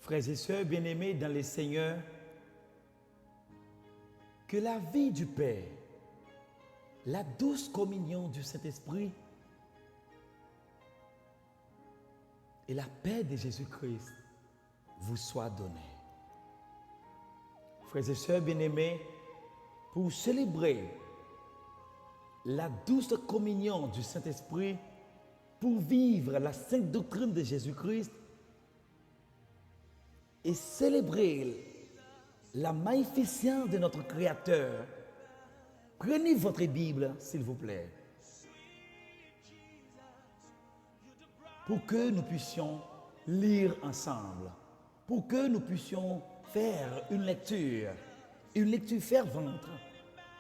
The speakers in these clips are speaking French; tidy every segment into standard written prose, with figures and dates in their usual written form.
Frères et sœurs bien-aimés dans les Seigneurs, que la vie du Père, la douce communion du Saint-Esprit et la paix de Jésus-Christ vous soient données. Frères et sœurs bien-aimés, pour célébrer la douce communion du Saint-Esprit, pour vivre la sainte doctrine de Jésus-Christ et célébrer la magnificence de notre Créateur, prenez votre Bible, s'il vous plaît, pour que nous puissions lire ensemble, pour que nous puissions faire une lecture fervente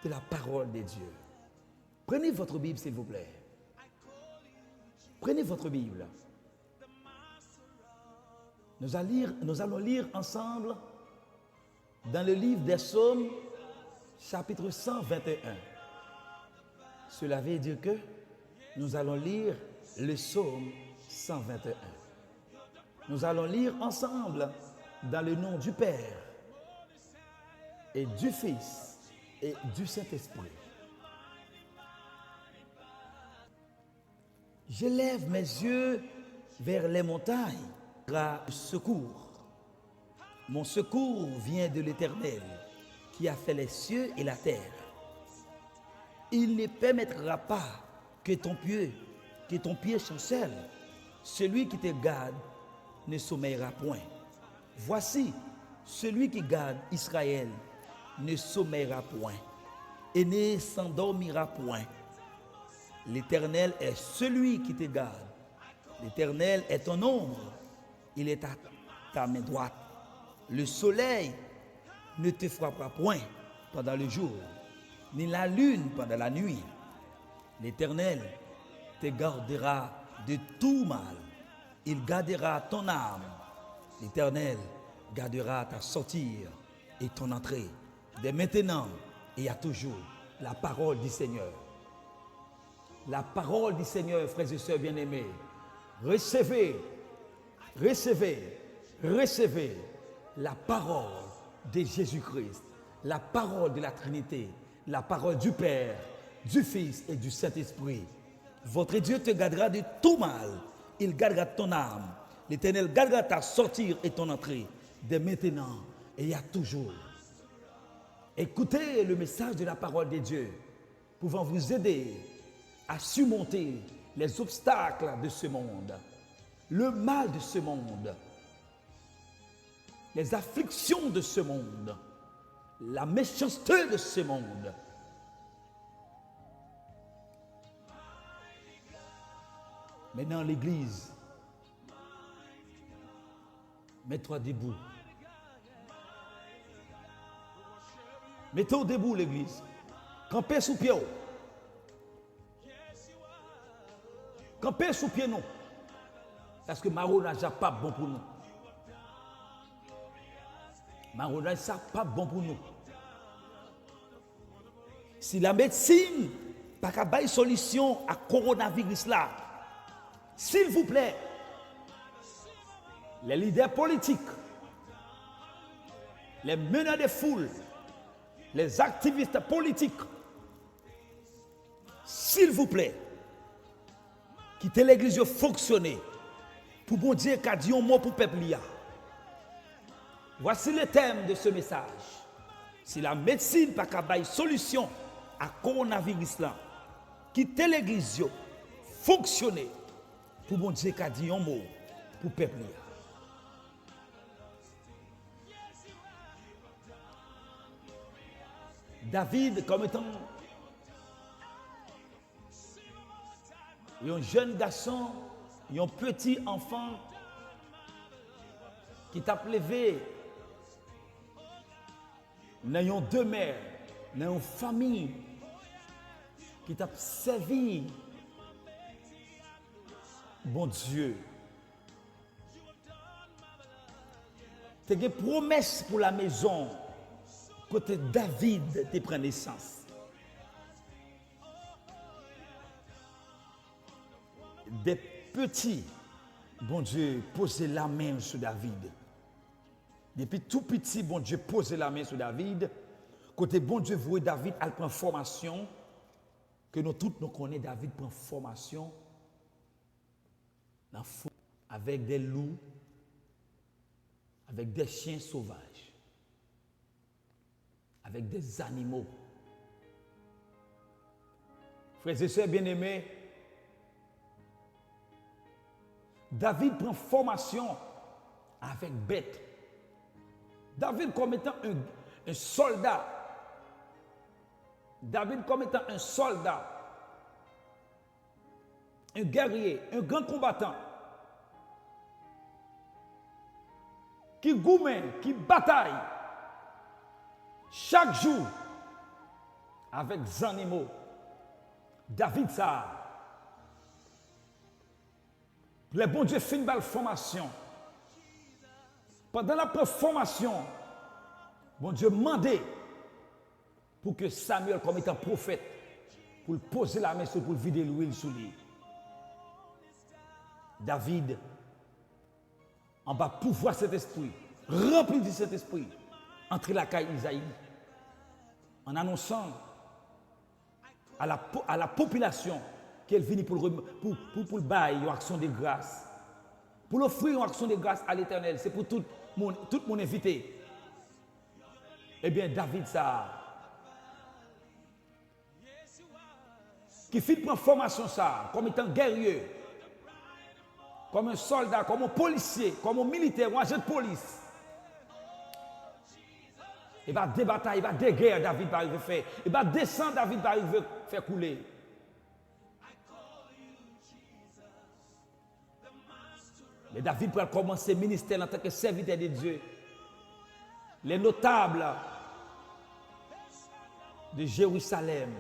de la parole de Dieu. Prenez votre Bible, s'il vous plaît. Prenez votre Bible. Nous allons lire ensemble dans le livre des Psaumes, chapitre 121. Cela veut dire que nous allons lire le Psaume 121. Nous allons lire ensemble dans le nom du Père et du Fils et du Saint-Esprit. Je lève mes yeux vers les montagnes, car secours. Mon secours vient de l'Éternel, qui a fait les cieux et la terre. Il ne permettra pas que ton pied chancelle. Celui qui te garde ne sommeillera point. Voici, celui qui garde Israël ne sommeillera point et ne s'endormira point. L'Éternel est celui qui te garde. L'Éternel est ton ombre. Il est à ta main droite. Le soleil ne te frappera point pendant le jour, ni la lune pendant la nuit. L'Éternel te gardera de tout mal. Il gardera ton âme. L'Éternel gardera ta sortie et ton entrée, dès maintenant et à toujours. La parole du Seigneur. La parole du Seigneur, frères et sœurs bien-aimés. Recevez la parole de Jésus-Christ, la parole de la Trinité, la parole du Père, du Fils et du Saint-Esprit. Votre Dieu te gardera de tout mal. Il gardera ton âme. L'Éternel gardera ta sortie et ton entrée, dès maintenant et à toujours. Écoutez le message de la parole de Dieu, pouvant vous aider à surmonter les obstacles de ce monde, le mal de ce monde, les afflictions de ce monde, la méchanceté de ce monde. Maintenant, l'Église, mets-toi debout. Mettez-vous debout, l'Église. Campez sous pied. Campez sous pied, non. Parce que maronnage n'est pas bon pour nous. Maronnage n'est pas bon pour nous. Si la médecine n'a pas de solution à coronavirus là, s'il vous plaît, les leaders politiques, les meneurs de foule, les activistes politiques, s'il vous plaît, quittez l'église fonctionner pour bon Dieu qu'a dit un mot pour le peuple. Voici le thème de ce message. Si la médecine n'a pas de solution à coronavirus là, quittez l'église fonctionner pour bon Dieu qu'a dit un mot pour le peuple. David, comme étant un jeune garçon, un petit enfant qui t'a levé dans deux mères, dans une famille qui t'a servi, bon Dieu. Tu as une promesse pour la maison. Côté David te prend naissance. Des petits, bon Dieu, posez la main sur David. Depuis tout petit, bon Dieu posait la main sur David. Côté bon Dieu voit David, elle prend formation. Que nous tous nous connaissons, David prend formation dans fou, avec des loups, avec des chiens sauvages, avec des animaux. Frères et sœurs bien-aimés, David prend formation avec bêtes. David comme étant un soldat. David comme étant un soldat, un guerrier, un grand combattant, qui gourmet, qui bataille chaque jour avec des animaux. David ça. Les bons dieux finissent par la formation. Pendant la formation, bon Dieu demandait pour que Samuel, comme étant prophète, pour le poser la main sur pour vider l'huile sous lui. David, en bas pouvoir cet esprit, rempli de cet esprit, entre la caille Isaïe, en annonçant à la population qu'elle finit pour le bail une action de grâce. Pour l'offrir une action de grâce à l'Éternel. C'est pour tout mon invité. Eh bien, David, ça, qui fit prendre formation ça, comme étant guerrier, comme un soldat, comme un policier, comme un militaire, un agent de police. Il va des batailles, il va des guerres, David va arriver faire. Il va descendre, David va arriver faire couler. Mais David va commencer le ministère en tant que serviteur de Dieu. Les notables de Jérusalem,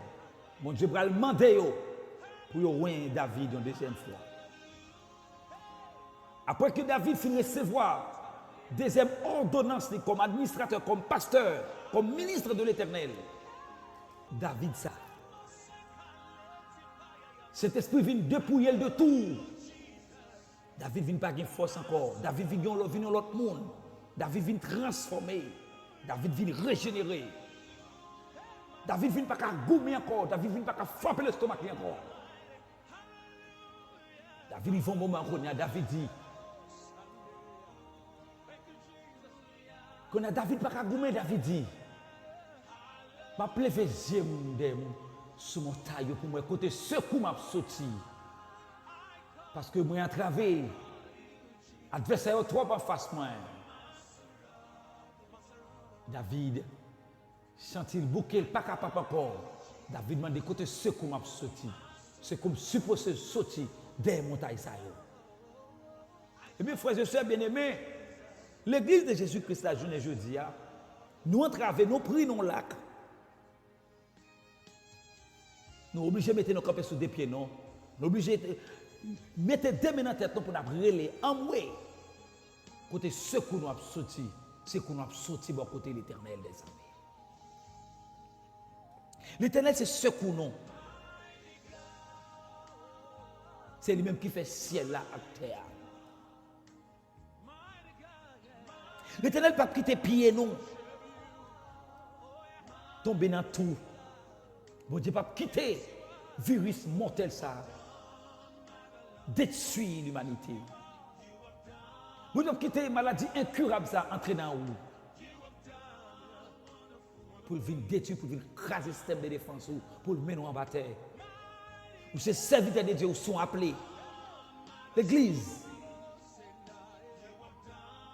mon Dieu va demander pour oindre David une deuxième fois. Après que David finit de recevoir deuxième ordonnance comme administrateur, comme pasteur, comme ministre de l'Éternel, David ça. Cet esprit vient dépouiller de tout. David vient pas de force encore. David vient dans l'autre monde. David vient transformer. David vient régénérer. David vient pas qu'à goumer encore. David vient pas qu'à frapper l'estomac encore. David il fait un moment où David dit quand David pas qu'à goumer, David dit je vais lever les yeux sur mon taille pour moi côté secours m'a sorti. Parce que moi, entravé, adversaire trop en face moi. David, sentit le bouquet, pas capable encore. David m'a dit, côté secours m'a sorti. C'est comme supposé sortir des montagnes. Eh bien, frères et sœurs bien-aimés, l'église de Jésus-Christ la journée jeudi, nous entravons, nous prions dans le lac. Nous sommes obligés de mettre nos campés sur des pieds, non? Nous sommes obligés de mettre des mains dans la tête pour nous brûler, envoyer. Côté secours nous avons sorti, secours nous avons sorti bon côté l'Éternel des amis. L'Éternel c'est secours nous. C'est lui-même qui fait ciel là à terre. L'Éternel pas quitter pied non. Tomber dans tout. Bon Dieu pas quitter virus mortel ça. Détruire l'humanité. Vous devez quitter une maladie incurable, ça, entrer dans où? Pour venir détruire, pour venir craser le système de défense, pour le mener en bataille. Ou ces serviteurs de Dieu sont appelés. L'église.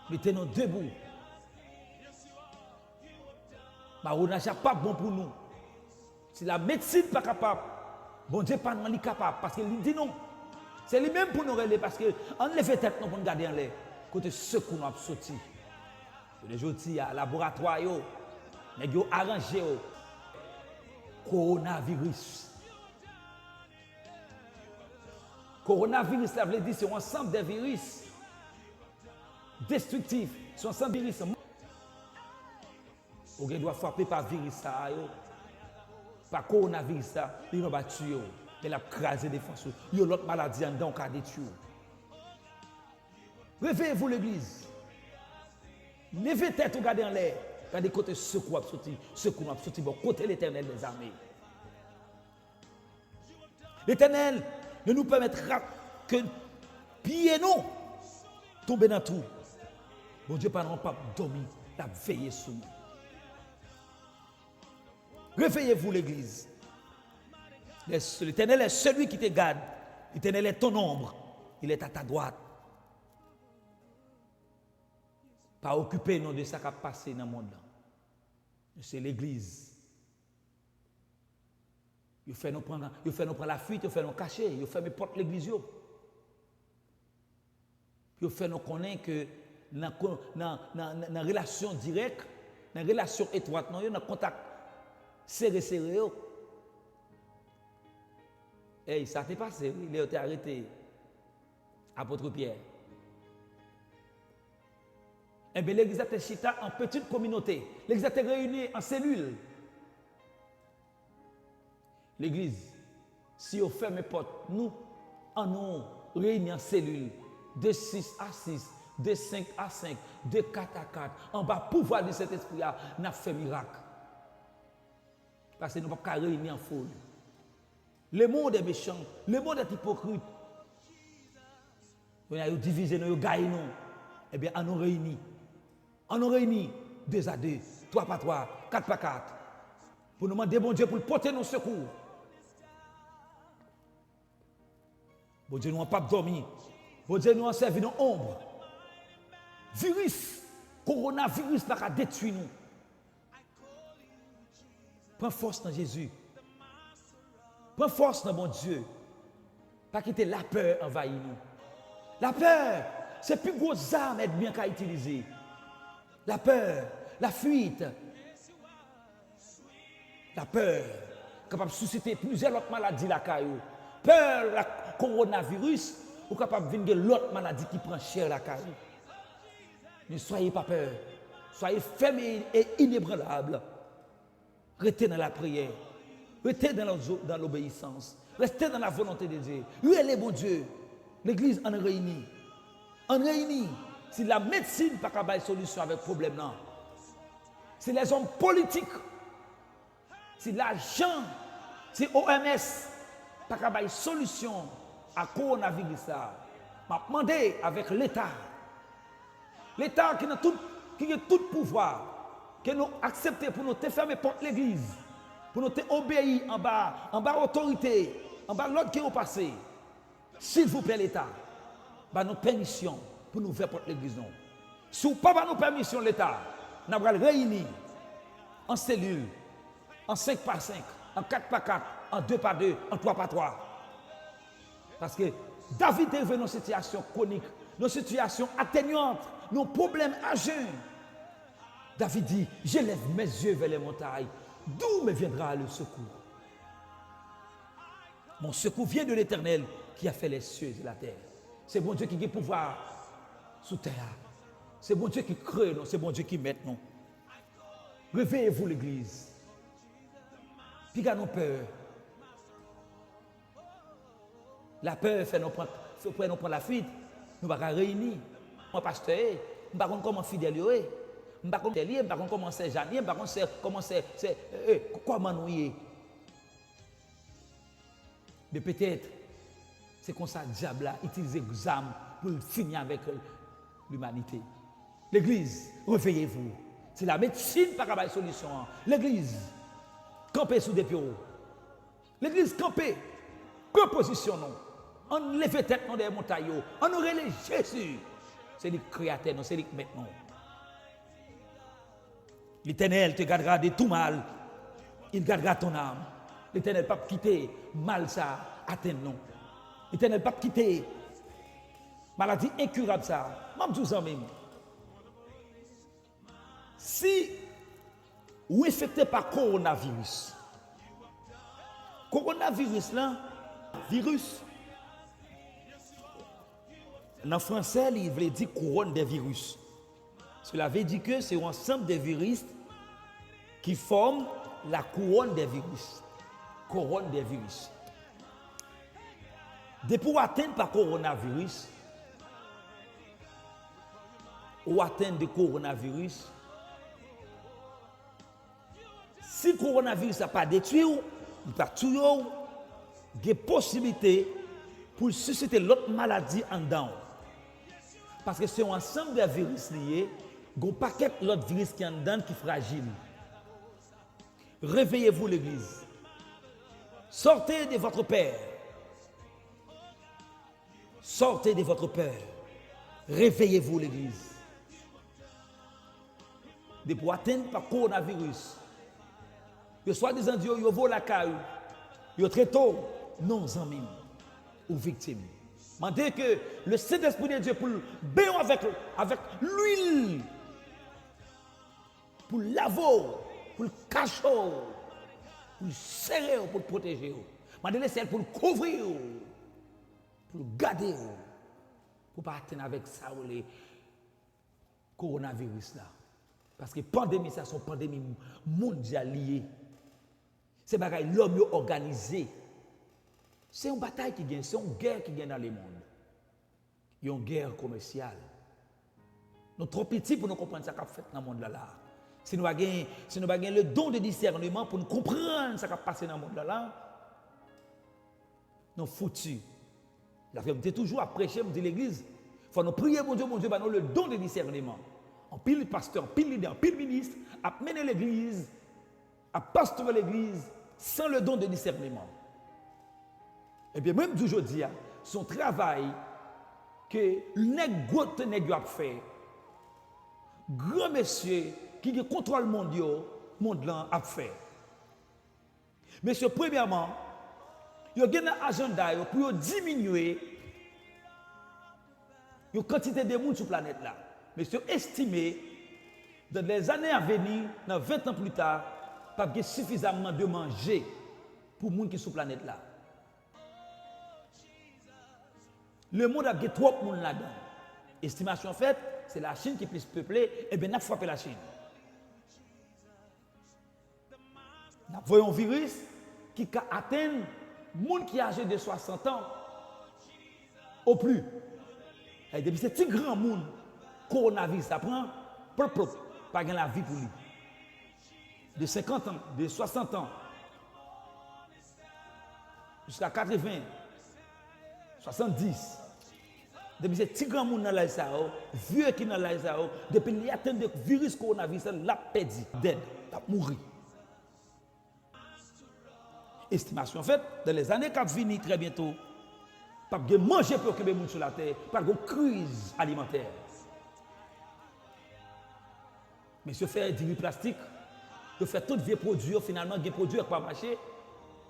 Mettez-nous debout. On n'a pas bon pour nous. Si la médecine n'est pas capable, bon Dieu pas nous capable, parce qu'il dit non. C'est lui-même pour nous relever parce qu'on lève tête pour nous garder en l'air. Côté ce qu'on a sorti. Les jours il y a laboratoire, ils ont arrangé coronavirus. Coronavirus, ça veut dire c'est un ensemble de virus destructifs. C'est un ensemble de virus. On doit frapper par virus, par coronavirus, il va tuer. Il a crasé des défenses. Il y a l'autre maladie en dedans qui a détruit. Réveillez-vous l'église. Levez tête, regardez en l'air. Regardez côté secours a sorti, bon, côté l'Éternel des armées. L'Éternel ne nous permettra que pieds nous tomber dans tout. Bon Dieu, pas dormir, la veiller sur nous. Réveillez-vous l'église. L'Éternel est celui qui te garde. L'Éternel est ton ombre. Il est à ta droite. Pas occupé non de ça qui a passé dans le monde. C'est l'église. Il fait nous prendre la fuite, il fait nous cacher, il fait nous porter l'église. Il fait nous connaître que dans la relation directe, dans la relation étroite, dans le contact serré. Et ça t'est passé, il a été arrêté. Apôtre Pierre. Eh bien, l'église était chita en petite communauté. L'église était réunie en cellules. L'église, si on ferme les portes, nous réunis en cellules, de 6 à 6, de 5 à 5, de 4 à 4, en bas, pouvoir de cet esprit-là, n'a fait miracle. Parce que nous ne pouvons pas réunir en foule. Le monde est méchant, le monde est hypocrite. On a divisé, nous gagnons. Eh bien, on nous réunit. On nous réunit 2 à 2, 3 par 3, 4 par 4. Pour nous demander, bon Dieu, pour porter nos secours. Bon Dieu, nous n'avons pas dormi. Bon Dieu, nous avons servi dans l'ombre. Virus, coronavirus, pas détruire nous. Prends force dans Jésus. Prends force dans mon Dieu. Pas quitter la peur envahir nous. La peur, c'est plus grosse arme bien qu'à utiliser. La peur, la fuite. La peur, capable de susciter plusieurs autres maladies la caillou. Peur, la coronavirus, ou capable de venir l'autre maladie qui prend cher la caillou. Ne soyez pas peur. Soyez fermes et inébranlables. Restez dans la prière. Restez dans l'obéissance. Restez dans la volonté de Dieu. Lui est le bon Dieu. L'église en réunit. En réunit. Si la médecine n'a pas de solution avec le problème là. Si les hommes politiques, si l'argent, si OMS n'a pas de solution à coronavirus là, m'a demandé avec l'État. L'État qui a tout pouvoir, que nous acceptons pour nous fermer porte l'église, pour nous obéir en bas autorité, en bas l'autre qui est passé. S'il vous plaît, l'État, bah nous permission pour nous faire porte l'église. Si vous n'avez pas nous permission, l'État, nous allons réunir en cellules, en 5 par 5, en 4 par 4, en 2 par 2, en 3 par 3. Parce que David est venu dans une situation chronique, dans une situation atténuante, nos problèmes à jeun. David dit, je lève mes yeux vers les montagnes, d'où me viendra le secours? Mon secours vient de l'Éternel qui a fait les cieux et la terre. C'est bon Dieu qui a pouvoir sous terre. C'est bon Dieu qui crée, non? C'est bon Dieu qui met, non? Réveillez-vous l'église. Puis nous peur. La peur fait nous prendre la fuite. Nous ne pouvons pas réunir. Mon pasteur, nous ne pouvons pas comment fidèle. Nous ne pouvons pas comment c'est Jeanne, nous ne pouvons pas comment c'est comment nous y est. Mais peut-être, c'est comme ça que le diable a utilisé les âmes pour finir avec l'humanité. L'église, réveillez-vous. C'est la médecine par rapport à la solution. L'église, campez sous des bureaux. L'église, campez. Repositionnons. On lève tête dans des montagnes. On aurait les Jésus. C'est le créateur, c'est lui maintenant. L'Éternel te gardera de tout mal. Il gardera ton âme. L'Éternel ne va pas quitter mal ça atteindre non. L'Éternel ne va pas quitter maladie incurable ça. Même tout ça même. Si vous êtes infecté par coronavirus, là, virus, en français, il veut dire couronne des virus. Cela veut dire que c'est un ensemble de virus qui forment la couronne des virus. Couronne des virus. Depuis pour atteindre par coronavirus, ou atteint de coronavirus, si le coronavirus n'a pas détruit, il n'a pas tué, il y a une possibilité pour susciter l'autre maladie en dedans. Parce que c'est un ensemble de virus liés, il y a un paquet d'autres virus qui sont en dedans qui est fragile. Réveillez-vous l'église. Sortez de votre père. Sortez de votre père. Réveillez-vous l'église. De pour atteindre par coronavirus. Yo soi-disant Dieu, yo vole la caille. Yo très tôt, non amis ou victimes. Mandez que le Saint-Esprit de Dieu pour le béon avec l'huile. Pour laver, pour le cacher, pour le serrer, pour le protéger. Mandez le ciel pour le couvrir, pour le garder, pour ne pas atteindre avec ça le coronavirus là. Parce que la pandémie, ça, c'est une pandémie mondiale liée. C'est bagaille l'homme organisé. C'est une bataille qui gagne, c'est une guerre qui gagne dans le monde. Il y a une guerre commerciale. Nous sommes trop petits pour nous comprendre ce qu'on fait dans le monde là. Si nous avons le don de discernement pour nous comprendre ce qui a passé dans le monde là, nous sommes foutus. La femme toujours à prêcher, me dit l'église. Il faut nous prier, mon Dieu, bah, nous le don de discernement. En pile pasteur, pile leader, pile ministre, à mener l'église, à pastorer l'église, sans le don de discernement. Et bien, même d'aujourd'hui, son travail que le nègre a fait, grand monsieur qui contrôle le monde a fait. Monsieur, premièrement, il y a un agenda pour diminuer la quantité de monde sur la planète là. Monsieur, estimé, dans les années à venir, dans 20 ans plus tard, pas suffisamment de manger pour les gens qui sont sur la planète là. Le monde a trop de monde là-dedans. Estimation faite, c'est la Chine qui est plus peuplée, et bien, on a frappé la Chine. Nous voyons un virus qui atteint le monde qui est âgé de 60 ans au plus. Et depuis ce petit grand monde, coronavirus, ça prend, pas de la vie pour lui. De 50 ans, de 60 ans, jusqu'à 80, 70. Depuis ce petit grand monde dans la vieux qui dans la depuis qu'il atteint le virus coronavirus, l'a perdu, dead, l'a mouru. Estimation faite, dans les années qui vont venir très bientôt, pas de manger pour occuper les gens sur la terre, pas de crise alimentaire. Mais si on fait du plastique, on fait tous vieux produits, finalement, des produits qui ne pas marcher,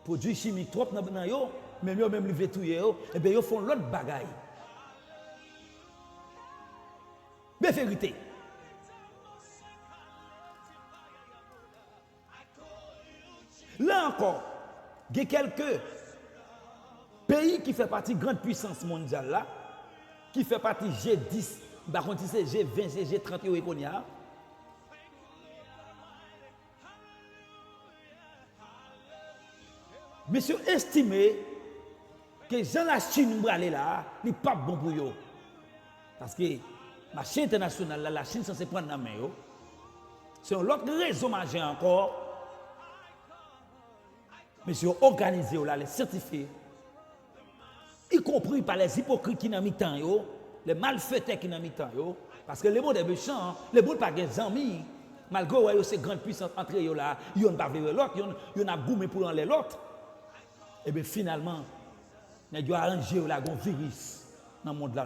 produits chimiques trop dans yo, même yo même livré tout yo, et bien ils font l'autre bagaille. Mais vérité. Là encore, il y a quelques pays qui font partie de la grande puissance mondiale là, qui fait partie G10, G20, G30 et Konya. Monsieur estimé que Jean la Chine aller là, n'est pas bon pour eux. Parce que le marché international, la Chine est censée prendre la main. C'est une autre raison majeure encore. Monsieur organisé, les certifiés, y compris par les hypocrites qui n'ont mis temps, les malfaiteurs qui n'ont mis temps. Parce que le monde est méchant, le monde n'a pas des amis. Malgré ces grandes puissances entre eux là, ils n'ont pas vu l'autre, ils ont goumé pour enlever l'autre. Et bien finalement, ils ont arrangé un virus dans le monde là.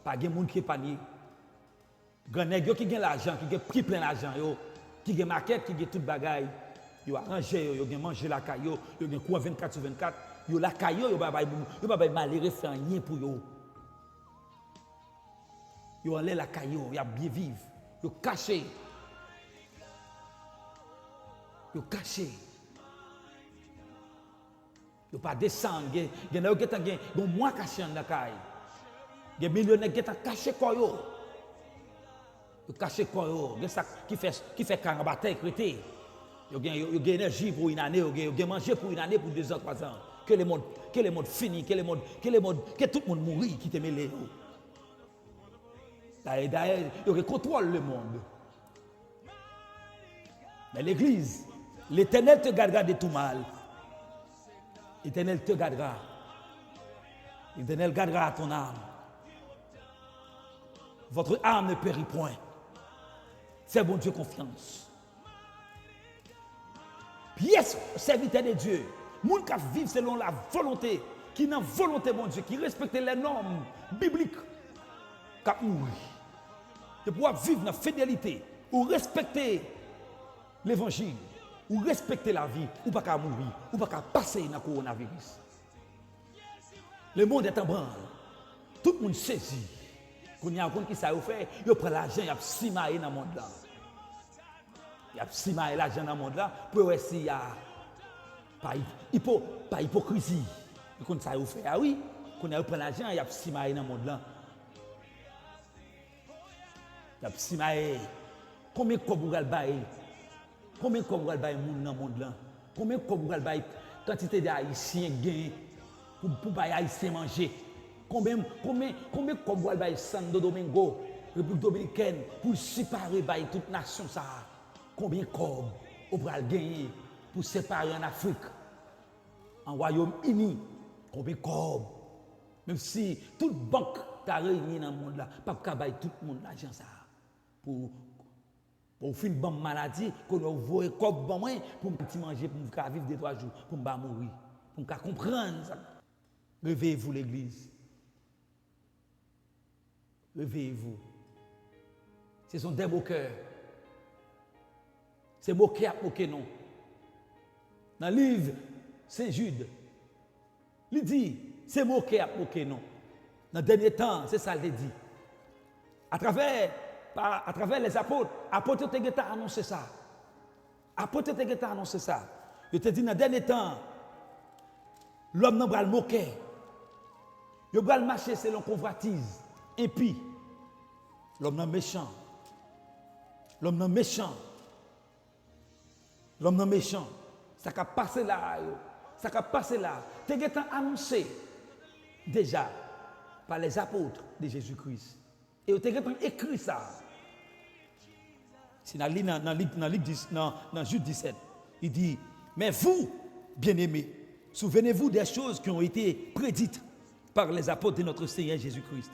Pas de monde qui est paniqué. Il y a qui a l'argent, qui a pris plein d'argent, qui a maquette, qui a tout bagaille. Ils ont arrangé, ils ont mangé la caillou, ils ont couru 24 sur 24. Ils ont la caillou, ils n'ont pas malheureux faire rien pour eux. Ils ont enlevé la caillou, ils ont bien vivre. Ils ont caché. Ils ont caché. Ils n'ont pas descendu. Il y a des gens qui ont moins caché dans la caille. Il y a des millionnaires qui ont caché quoi. Ils ont caché quoi. Il y a ça qui fait carambataille crété. Ils ont énergie pour une année, ils ont mangé pour une année, pour 2 ans, 3 ans. Que le monde finit, que tout le monde mourit, qui te mêle. D'ailleurs, il contrôle le monde. Mais l'Église, l'Éternel te gardera de tout mal. L'Éternel te gardera. L'Éternel gardera ton âme. Votre âme ne périt point. Fais bon Dieu confiance. Pièce serviteur de Dieu. Moun qui vivent selon la volonté, qui n'a volonté bon Dieu, qui respecte les normes bibliques, qui mourir. De pouvoir vivre dans la fidélité, ou respecter l'évangile, ou respecter la vie, ou pas qu'à mourir, ou pas qu'à passer dans le coronavirus. Le monde est en branle. Tout le monde saisit. Quand il y a un monde qui sait faire, il prend l'argent, il a simaillé dans le monde là. Il a simaillé l'argent dans le monde là pour essayer à pas hypocrisie. Quand ça fait, ah oui, quand il prend l'argent, il a simaillé dans le monde là. Il a simaillé. Combien de vous avez baillé? Combien de vous avez baillé dans le monde là? Combien de vous avez baillé quantité d'Haïtiens gagnés pour les Haïtiens manger? Combien de vous avez baillé Santo Domingo, République Dominicaine, pour séparer toute nation ça? Combien de vous avez gagné pour séparer en Afrique, en Royaume-Uni? Combien de vous? Même si toute banque t'a réuni dans le monde là, pas qu'à bailler tout le monde l'argent ça. Pour finir une bonne maladie, qu'on voit comme bon moyen pour me manger, pour me vivre 2-3 jours, pour me mourir, pour me comprendre ça. Réveillez-vous l'église. Réveillez-vous. Ce sont des moqueurs. C'est moquer à moquer non. Dans le livre Saint-Jude, il dit, c'est moquer à moquer non. Dans le dernier temps, c'est ça qu'il dit. À travers les apôtres, apôtres ont annoncé ça. Apôtres ont annoncé ça. Je te dis, dans le dernier temps, l'homme n'a pas le moquer. Il va marcher selon convoitise. Et puis, l'homme n'est méchant. L'homme n'est méchant. L'homme n'est méchant. Ça a passé là. Ça a passé là. Tu as annoncé déjà par les apôtres de Jésus-Christ. Et tu as écrit ça. C'est dans Jude 17. Il dit, mais vous, bien-aimés, souvenez-vous des choses qui ont été prédites par les apôtres de notre Seigneur Jésus-Christ,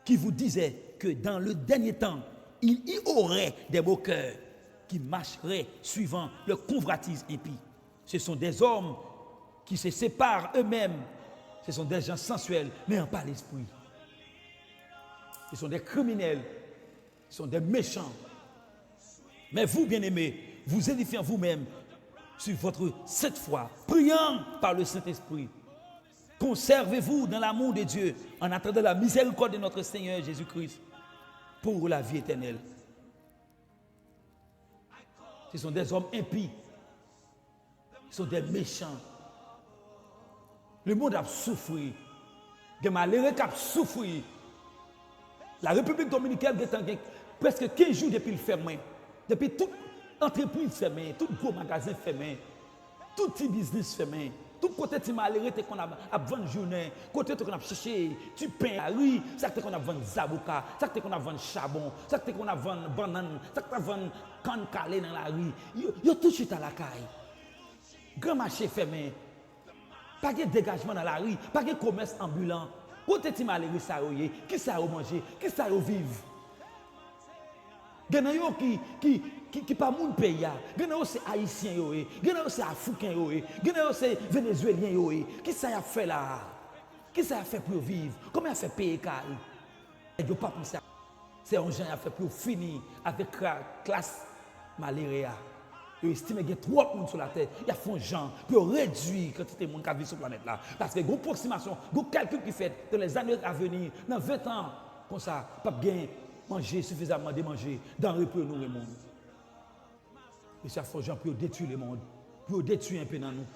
qui vous disaient que dans le dernier temps, il y aurait des moqueurs qui marcheraient suivant le convoitise impie. Ce sont des hommes qui se séparent eux-mêmes. Ce sont des gens sensuels, n'ayant pas l'esprit. Ce sont des criminels. Ce sont des méchants. Mais vous, bien-aimés, vous édifiez vous-même sur votre cette foi, priant par le Saint-Esprit. Conservez-vous dans l'amour de Dieu en attendant la miséricorde de notre Seigneur Jésus-Christ pour la vie éternelle. Ce sont des hommes impies. Ce sont des méchants. Le monde a souffert. Les malheureux ont souffert. La République dominicaine a presque 15 jours depuis le fermé. Depuis toute entreprise fermée, tout gros magasin fermé, tout petit business fermé, tout côté de malheureux qu'on a vendu journée, côté qu'on a cherché du pain à riz, ça qu'on a vendu zabouka, ça qu'on a vendu charbon, ça qu'on a vendu banane, ça qu'on a vendu canne calée dans la rue. Yo tout de suite à la caille. Grand marché fermé. Pas de dégagement dans la rue, pas de commerce ambulant. Côté de malheureux ça yoye, qui ça a mangé, qui ça a vivre. Gena yo qui pas moun pays ya, gena yo c'est haïtien yo, gena yo c'est africain yo, gena yo c'est vénézuélien yo, qui ça a fait là? Qui ça a fait pour vivre? Comment a fait payer car? Et yo pas penser. C'est un gens a fait pour finir avec la classe malaria. Yo estime qu'il y a trop de monde sur la terre, il y a font gens pour réduire quantité de monde qui vit sur la planète là parce que une approximation, un calcul qui fait dans les années à venir, dans 20 ans comme ça, pas bien manger suffisamment de manger dans le pour nourrir le monde. Et ça faut gens pour détruire le monde, pour détruire un peu dans nous.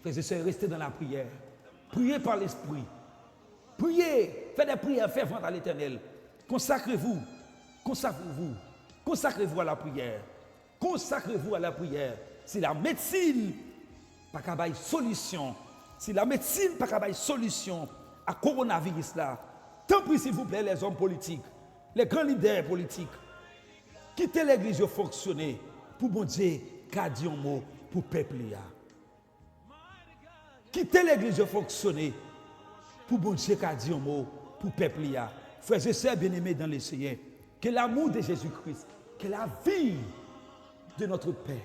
Frères et sœurs, restez dans la prière. Priez par l'esprit. Priez, faites des prières ferventes à l'Éternel. Consacrez-vous. Consacrez-vous. Consacrez-vous à la prière. Consacrez-vous à la prière. Si la médecine pas capable de solution, si la médecine pas capable de solution à coronavirus là, tant pis s'il vous plaît les hommes politiques, les grands leaders politiques, quitter l'église fonctionner pour bon Dieu, qu'a dit un mot pour le peuple. Quitter l'église fonctionner pour bon Dieu, qu'a dit un mot pour le peuple. Frères et sœurs bien-aimés dans le Seigneur, que l'amour de Jésus-Christ, que la vie de notre Père,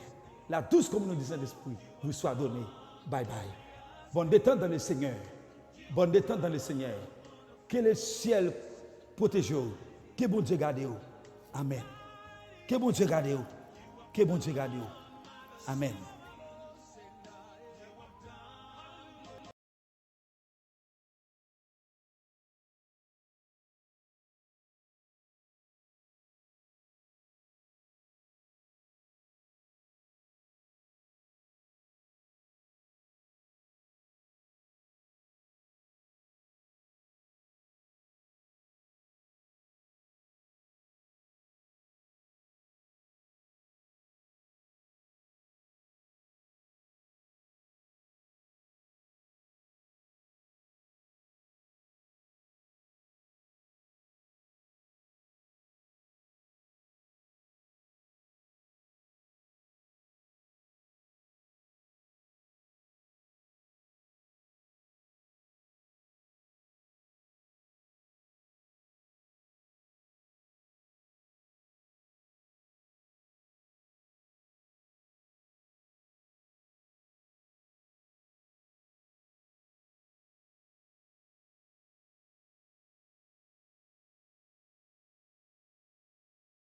la douce communion du Saint-Esprit vous soit donnée. Bye bye. Bonne détente dans le Seigneur. Bonne détente dans le Seigneur. Que le ciel protège vous. Que bon Dieu garde vous. Amen. Que bon Dieu garde vous. Que bon Dieu garde vous. Amen.